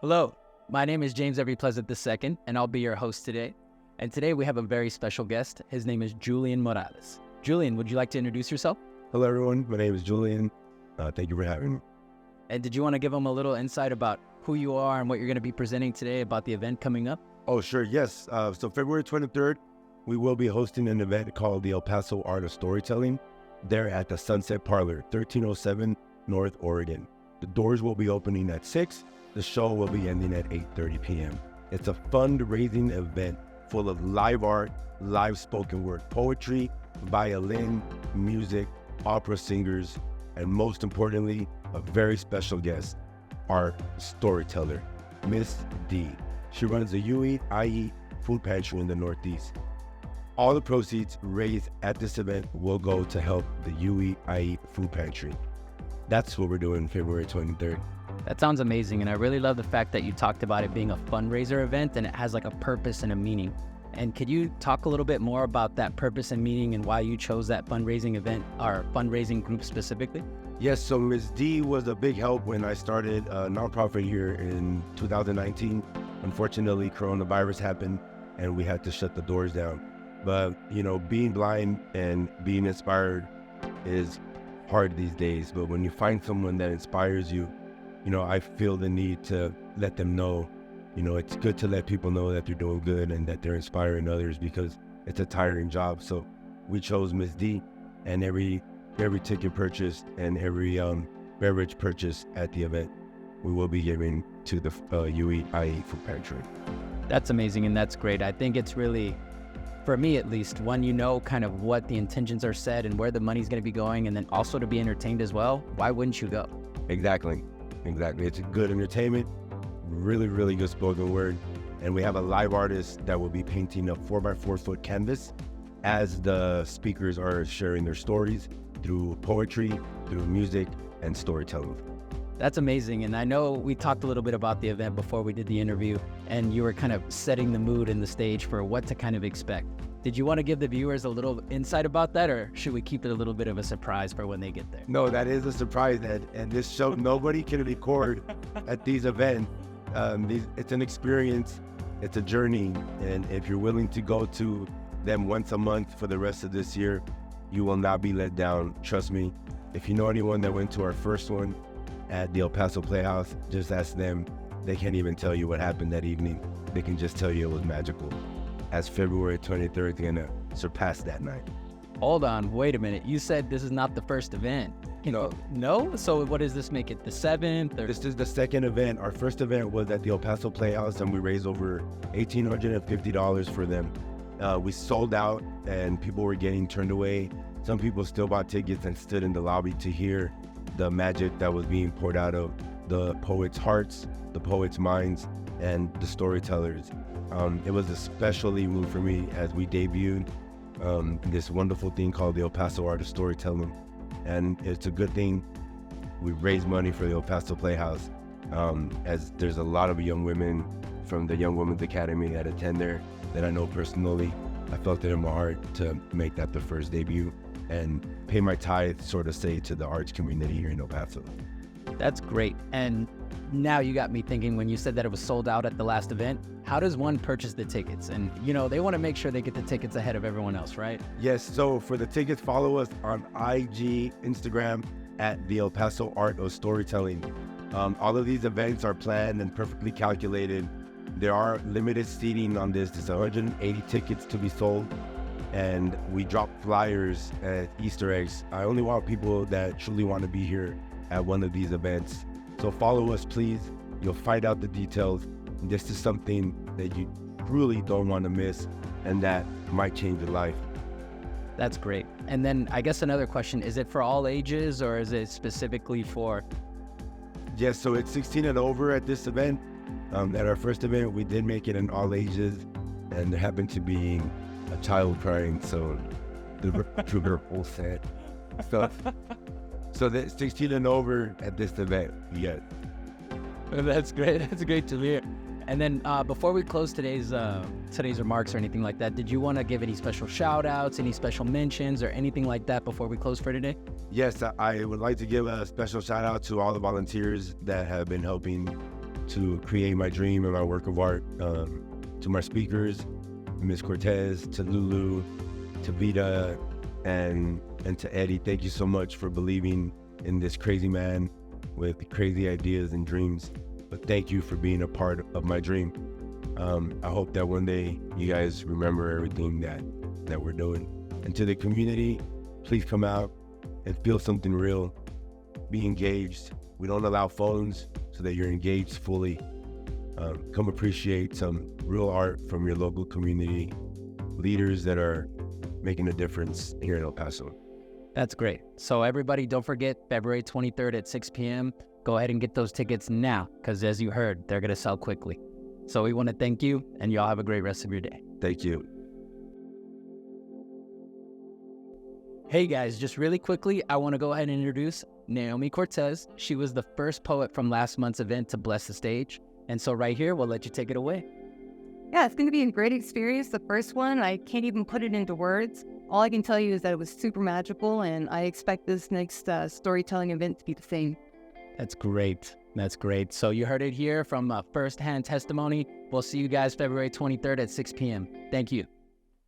Hello, my name is James Every Pleasant II, and I'll be your host today. And today we have a very special guest. His name is Julian Morales. Julian, would you like to introduce yourself? Hello, everyone. My name is Julian. Thank you for having me. And did you want to give them a little insight about who you are and what you're going to be presenting today about the event coming up? Oh, sure. Yes. So February 23rd, we will be hosting an event called the El Paso Art of Storytelling there at the Sunset Parlor, 1307 North Oregon. The doors will be opening at 6. The show will be ending at 8:30 p.m. It's a fundraising event full of live art, live spoken word poetry, violin, music, opera singers, and most importantly, a very special guest, our storyteller, Miss D. She runs the You Eat, I Eat food pantry in the Northeast. All the proceeds raised at this event will go to help the You Eat, I Eat food pantry. That's what we're doing February 23rd. That sounds amazing, and I really love the fact that you talked about it being a fundraiser event and it has like a purpose and a meaning. And could you talk a little bit more about that purpose and meaning and why you chose that fundraising event or fundraising group specifically? Yes, so Ms. D was a big help when I started a nonprofit here in 2019. Unfortunately, coronavirus happened and we had to shut the doors down. But, being blind and being inspired is hard these days. But when you find someone that inspires you, I feel the need to let them know, it's good to let people know that they're doing good and that they're inspiring others because it's a tiring job. So we chose Ms. D, and every ticket purchased and every beverage purchased at the event, we will be giving to the You Eat, I Eat food pantry. That's amazing, and that's great. I think it's really, for me at least, when kind of what the intentions are set and where the money's going to be going, and then also to be entertained as well, why wouldn't you go? Exactly. It's good entertainment, really, really good spoken word. And we have a live artist that will be painting a 4x4 foot canvas as the speakers are sharing their stories through poetry, through music, and storytelling. That's amazing. And I know we talked a little bit about the event before we did the interview, and you were kind of setting the mood and the stage for what to kind of expect. Did you want to give the viewers a little insight about that, or should we keep it a little bit of a surprise for when they get there? No, that is a surprise, and this show, nobody can record at these events. It's an experience, it's a journey, and if you're willing to go to them once a month for the rest of this year, you will not be let down. Trust me. If you know anyone that went to our first one at the El Paso Playhouse, just ask them. They can't even tell you what happened that evening. They can just tell you it was magical. As February 23rd is going to surpass that night. Hold on, wait a minute. You said this is not the first event. No? So what does this make it, the 7th? Or? This is the second event. Our first event was at the El Paso Playhouse, and we raised over $1,850 for them. We sold out, and people were getting turned away. Some people still bought tickets and stood in the lobby to hear the magic that was being poured out of the poets' hearts, the poets' minds, and the storytellers. It was a special evening for me as we debuted this wonderful thing called the El Paso Art of Storytelling. And it's a good thing we raised money for the El Paso Playhouse, as there's a lot of young women from the Young Women's Academy that attend there that I know personally. I felt it in my heart to make that the first debut and pay my tithe, sort of say, to the arts community here in El Paso. That's great. And now you got me thinking, when you said that it was sold out at the last event, how does one purchase the tickets? And, they want to make sure they get the tickets ahead of everyone else, right? Yes. So for the tickets, follow us on IG, Instagram at the El Paso Art of Storytelling. All of these events are planned and perfectly calculated. There are limited seating on this. There's 180 tickets to be sold. And we drop flyers and Easter eggs. I only want people that truly want to be here at one of these events. So follow us, please. You'll find out the details. This is something that you really don't want to miss, and that might change your life. That's great. And then I guess another question, is it for all ages or is it specifically for? Yes, so it's 16 and over at this event. At our first event, we did make it in all ages, and there happened to be a child crying, so the trigger whole set. So that's 16 and over at this event. Yeah. That's great. That's great to hear. And then before we close today's remarks or anything like that, did you want to give any special shout outs, any special mentions or anything like that before we close for today? Yes, I would like to give a special shout out to all the volunteers that have been helping to create my dream and my work of art. To my speakers, Miss Cortez, to Lulu, to Vita, and to Eddie, thank you so much for believing in this crazy man with crazy ideas and dreams. But thank you for being a part of my dream. I hope that one day you guys remember everything that we're doing. And to the community, please come out and feel something real. Be engaged. We don't allow phones, so that you're engaged fully. Come appreciate some real art from your local community leaders that are making a difference here in El Paso. That's great. So everybody, don't forget February 23rd at 6 p.m. Go ahead and get those tickets now, because as you heard, they're going to sell quickly. So we want to thank you, and y'all have a great rest of your day. Thank you. Hey guys, just really quickly, I want to go ahead and introduce Naomi Cortez. She was the first poet from last month's event to bless the stage. And so right here, we'll let you take it away. Yeah, it's going to be a great experience. The first one, I can't even put it into words. All I can tell you is that it was super magical, and I expect this next storytelling event to be the same. That's great. That's great. So you heard it here from first-hand testimony. We'll see you guys February 23rd at 6 p.m. Thank you.